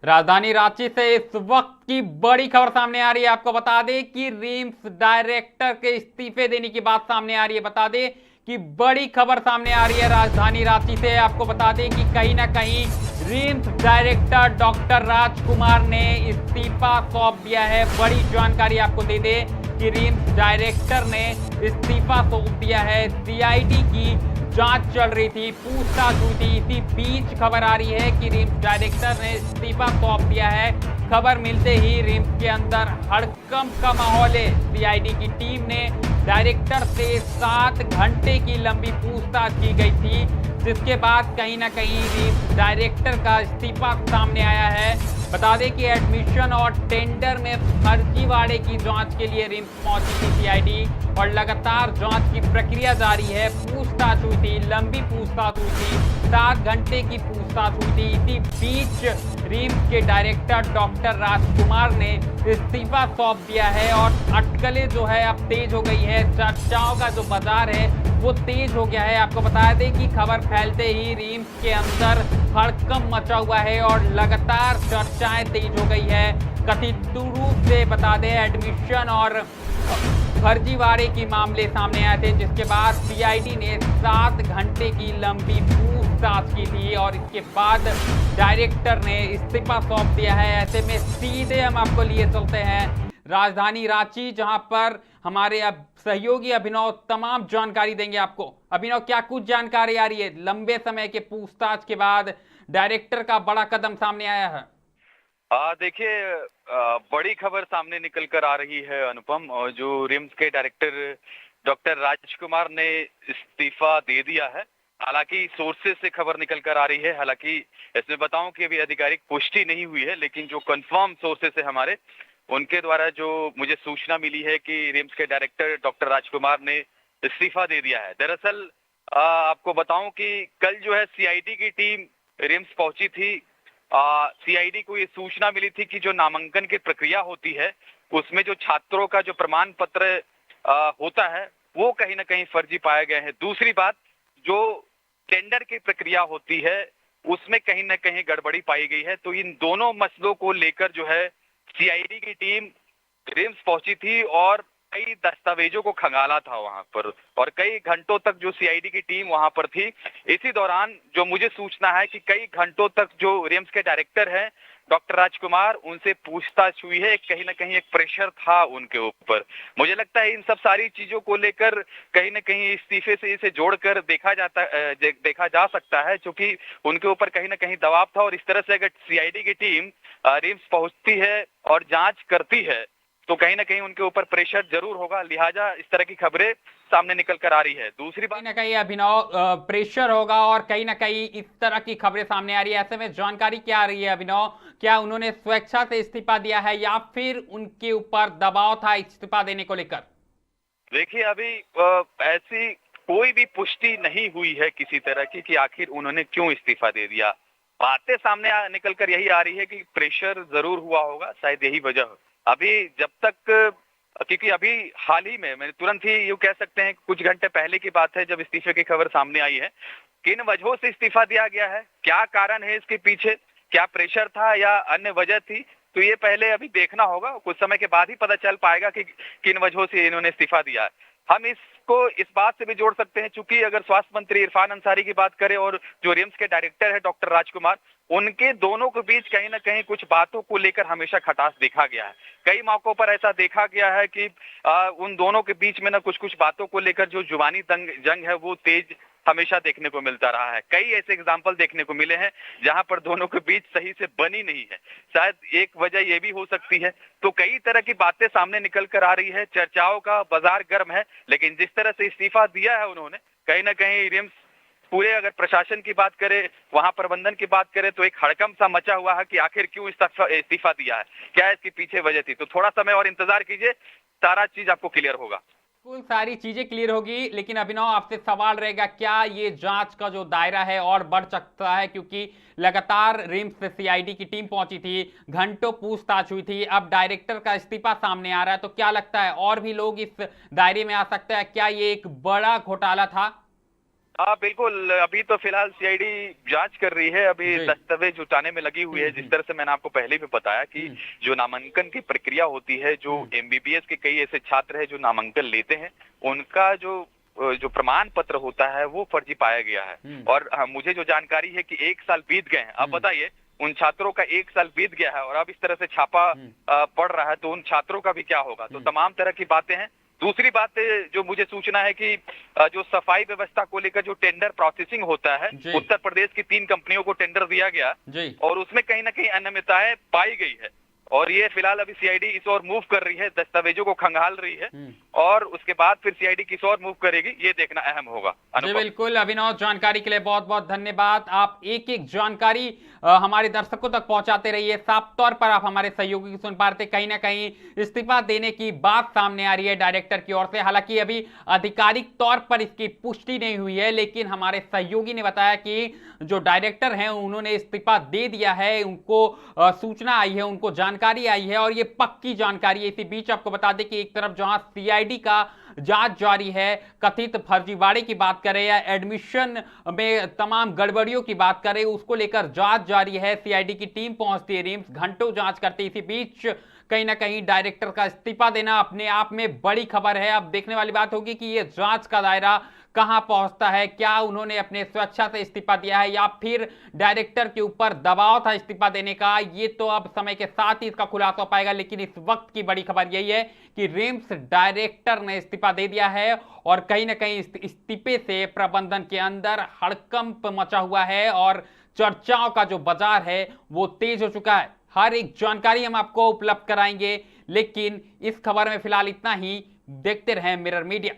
राजधानी रांची से इस वक्त की बड़ी खबर सामने आ रही है। आपको बता दें कि रिम्स डायरेक्टर के इस्तीफे देने की बात सामने आ रही है। बता दें कि बड़ी खबर सामने आ रही है राजधानी रांची से। आपको बता दें कि कहीं ना कहीं रिम्स डायरेक्टर डॉक्टर राजकुमार ने इस्तीफा सौंप दिया है। बड़ी जानकारी आपको दे दें कि रिम्स डायरेक्टर ने इस्तीफा सौंप दिया है। सीआईडी की जांच चल रही थी, पूछताछ हुई थी। इसी बीच खबर आ रही है कि रिम्स डायरेक्टर ने इस्तीफा सौंप दिया है। खबर मिलते ही रिम्स के अंदर हड़कंप का माहौल है। सीआईडी की टीम ने डायरेक्टर से 7 घंटे की लंबी पूछताछ की गई थी, जिसके बाद कहीं ना कहीं रिम्स डायरेक्टर का इस्तीफा सामने आया है। बता दें कि एडमिशन और टेंडर में फर्जीवाड़े की जांच के लिए रिम्स पहुंची थी सीआईडी और लगातार जांच की प्रक्रिया जारी है। पूछताछ हुई थी, लंबी पूछताछ हुई थी, 7 घंटे की पूछताछ हुई थी। इसी बीच रिम्स के डायरेक्टर डॉक्टर राजकुमार ने इस्तीफा सौंप दिया है और अटकलें जो है अब तेज हो गई है। चर्चाओं का जो बाजार है वो तेज हो गया है। आपको बता दें कि खबर फैलते ही रिम्स के अंदर हड़कंप मचा हुआ है और लगातार चर्चाएं तेज हो गई है। कथित रूप से बता दें एडमिशन और फर्जीवाड़े की मामले सामने आए थे, जिसके बाद सीआईडी ने 7 घंटे की लंबी पूछताछ की थी और इसके बाद डायरेक्टर ने इस्तीफा सौंप दिया है। ऐसे में सीधे हम आपको लिए चलते हैं राजधानी रांची, जहां पर हमारे अब सहयोगी अभिनव तमाम जानकारी देंगे आपको। अभिनव, क्या कुछ जानकारी आ रही है? लंबे समय के पूछताछ के बाद डायरेक्टर का बड़ा कदम सामने आया है। देखिए, बड़ी खबर सामने निकल कर आ रही है अनुपम। और जो रिम्स के डायरेक्टर डॉक्टर राजकुमार ने इस्तीफा दे दिया है। हालांकि सोर्सेज से खबर निकल कर आ रही है। हालांकि इसमें बताऊं कि अभी आधिकारिक पुष्टि नहीं हुई है, लेकिन जो कंफर्म सोर्सेज है हमारे, उनके द्वारा जो मुझे सूचना मिली है कि रिम्स के डायरेक्टर डॉक्टर राजकुमार ने इस्तीफा दे दिया है। दरअसल आपको बताऊं कि कल जो है सीआईडी की टीम रिम्स पहुंची थी। सीआईडी को ये सूचना मिली थी कि जो नामांकन की प्रक्रिया होती है, उसमें जो छात्रों का जो प्रमाण पत्र होता है, वो कहीं ना कहीं फर्जी पाए गए हैं। दूसरी बात, जो टेंडर की प्रक्रिया होती है, उसमें कहीं ना कहीं गड़बड़ी पाई गई है। तो इन दोनों मसलों को लेकर जो है सीआईडी की टीम रिम्स पहुंची थी और कई दस्तावेजों को खंगाला था वहां पर, और कई घंटों तक जो सीआईडी की टीम वहां पर थी। इसी दौरान जो मुझे सूचना है कि कई घंटों तक जो रिम्स के डायरेक्टर हैं डॉक्टर राजकुमार, उनसे पूछताछ हुई है। कहीं ना कहीं एक प्रेशर था उनके ऊपर। मुझे लगता है इन सब सारी चीजों को लेकर कहीं ना कहीं इस्तीफे से इसे जोड़कर देखा जा सकता है, क्योंकि उनके ऊपर कहीं ना कहीं दबाव था। और इस तरह से अगर सीआईडी की टीम रिम्स पहुंचती है और जांच करती है, तो कहीं ना कहीं उनके ऊपर प्रेशर जरूर होगा। लिहाजा इस तरह की खबरें सामने निकल कर आ रही है। दूसरी बात, कहीं ना कहीं अभिनव प्रेशर होगा और कहीं ना कहीं इस तरह की खबरें सामने आ रही है। ऐसे में जानकारी क्या आ रही है अभिनव? क्या उन्होंने स्वेच्छा से इस्तीफा दिया है या फिर उनके ऊपर दबाव था इस्तीफा देने को लेकर? देखिए, अभी ऐसी कोई भी पुष्टि नहीं हुई है किसी तरह की कि आखिर उन्होंने क्यों इस्तीफा दे दिया। बातें सामने निकल कर यही आ रही है कि प्रेशर जरूर हुआ होगा, शायद यही वजह। अभी जब तक, क्योंकि अभी हाल ही में मैंने तुरंत ही यूं कह सकते हैं कुछ घंटे पहले की बात है जब इस्तीफे की खबर सामने आई है। किन वजहों से इस्तीफा दिया गया है, क्या कारण है इसके पीछे, क्या प्रेशर था या अन्य वजह थी, तो ये पहले अभी देखना होगा। कुछ समय के बाद ही पता चल पाएगा कि किन वजहों से इन्होंने इस्तीफा दिया है। हम इसको इस बात से भी जोड़ सकते हैं, चूंकि अगर स्वास्थ्य मंत्री इरफान अंसारी की बात करें और जो रिम्स के डायरेक्टर है डॉक्टर राजकुमार, उनके दोनों के बीच कहीं ना कहीं कुछ बातों को लेकर हमेशा खटास देखा गया है। कई मौकों पर ऐसा देखा गया है कि उन दोनों के बीच में ना कुछ कुछ बातों को लेकर जो जुबानी जंग है वो तेज हमेशा देखने को मिलता रहा है। कई ऐसे एग्जाम्पल देखने को मिले हैं जहां पर दोनों के बीच सही से बनी नहीं है। शायद एक वजह ये भी हो सकती है। तो कई तरह की बातें सामने निकल कर आ रही है, चर्चाओं का बाजार गर्म है। लेकिन जिस तरह से इस्तीफा दिया है उन्होंने, कहीं ना कहीं रिम्स पूरे, अगर प्रशासन की बात करें, वहां प्रबंधन की बात करें, तो एक हड़कंप सा मचा हुआ है कि आखिर क्यों इस्तीफा दिया है, क्या इसके पीछे वजह थी। तो थोड़ा समय और इंतजार कीजिए, सारा चीज आपको क्लियर होगा। बिल्कुल सारी चीजें क्लियर होगी, लेकिन अभिनव आपसे सवाल रहेगा, क्या ये जांच का जो दायरा है और बढ़ सकता है? क्योंकि लगातार रिम्स से सीआईडी की टीम पहुंची थी, घंटों पूछताछ हुई थी, अब डायरेक्टर का इस्तीफा सामने आ रहा है, तो क्या लगता है और भी लोग इस दायरे में आ सकते हैं? क्या ये एक बड़ा घोटाला था? हाँ बिल्कुल, अभी तो फिलहाल सीआईडी जांच कर रही है, अभी जी। दस्तावेज जुटाने में लगी हुई है। जिस तरह से मैंने आपको पहले भी बताया कि जो नामांकन की प्रक्रिया होती है, जो एमबीबीएस के कई ऐसे छात्र हैं जो नामांकन लेते हैं, उनका जो प्रमाण पत्र होता है वो फर्जी पाया गया है। और मुझे जो जानकारी है कि 1 साल बीत गए हैं। अब बताइए, उन छात्रों का 1 साल बीत गया है और अब इस तरह से छापा पड़ रहा है, तो उन छात्रों का भी क्या होगा? तो तमाम तरह की बातें हैं। दूसरी बात जो मुझे सूचना है कि जो सफाई व्यवस्था को लेकर जो टेंडर प्रोसेसिंग होता है, जी। उत्तर प्रदेश की 3 कंपनियों को टेंडर दिया गया जी। और उसमें कहीं न कहीं अनियमितताएं पाई गई है। और ये फिलहाल अभी सीआईडी इस ओर मूव कर रही है, दस्तावेजों को खंगाल रही है और उसके बाद फिर सीआईडी किस ओर मूव करेगी, ये देखना अहम होगा। जी अनुपम। बिल्कुल अभिनव, जानकारी के लिए बहुत बहुत धन्यवाद। आप एक एक जानकारी हमारे दर्शकों तक पहुंचाते रहिए। साफ तौर पर आप हमारे सहयोगी की सुन पा रहे थे, कहीं ना कहीं इस्तीफा देने की बात सामने आ रही है डायरेक्टर की ओर से। हालांकि अभी आधिकारिक तौर पर इसकी पुष्टि नहीं हुई है, लेकिन हमारे सहयोगी ने बताया कि जो डायरेक्टर हैं उन्होंने इस्तीफा दे दिया है, उनको सूचना आई है, उनको जानकारी आई है और ये पक्की जानकारी है। इसी बीच आपको बता दें कि एक तरफ जहां सीआईडी का जांच जारी है, कथित फर्जीवाड़े की बात करें या एडमिशन में तमाम गड़बड़ियों की बात करें, उसको लेकर जांच जारी है। सीआईडी की टीम पहुंचती है रिम्स, घंटों जांच करती। इसी बीच कहीं ना कहीं डायरेक्टर का इस्तीफा देना अपने आप में बड़ी खबर है। अब देखने वाली बात होगी कि यह जांच का दायरा कहां पहुंचता है। क्या उन्होंने अपने स्वेच्छा से इस्तीफा दिया है या फिर डायरेक्टर के ऊपर दबाव था इस्तीफा देने का, ये तो अब समय के साथ ही इसका खुलासा हो पाएगा। लेकिन इस वक्त की बड़ी खबर यही है कि रिम्स डायरेक्टर ने इस्तीफा दे दिया है और कहीं ना कहीं इस्तीफे से प्रबंधन के अंदर हड़कंप मचा हुआ है और चर्चाओं का जो बाजार है वो तेज हो चुका है। हर एक जानकारी हम आपको उपलब्ध कराएंगे, लेकिन इस खबर में फिलहाल इतना ही। देखते रहें मिरर मीडिया।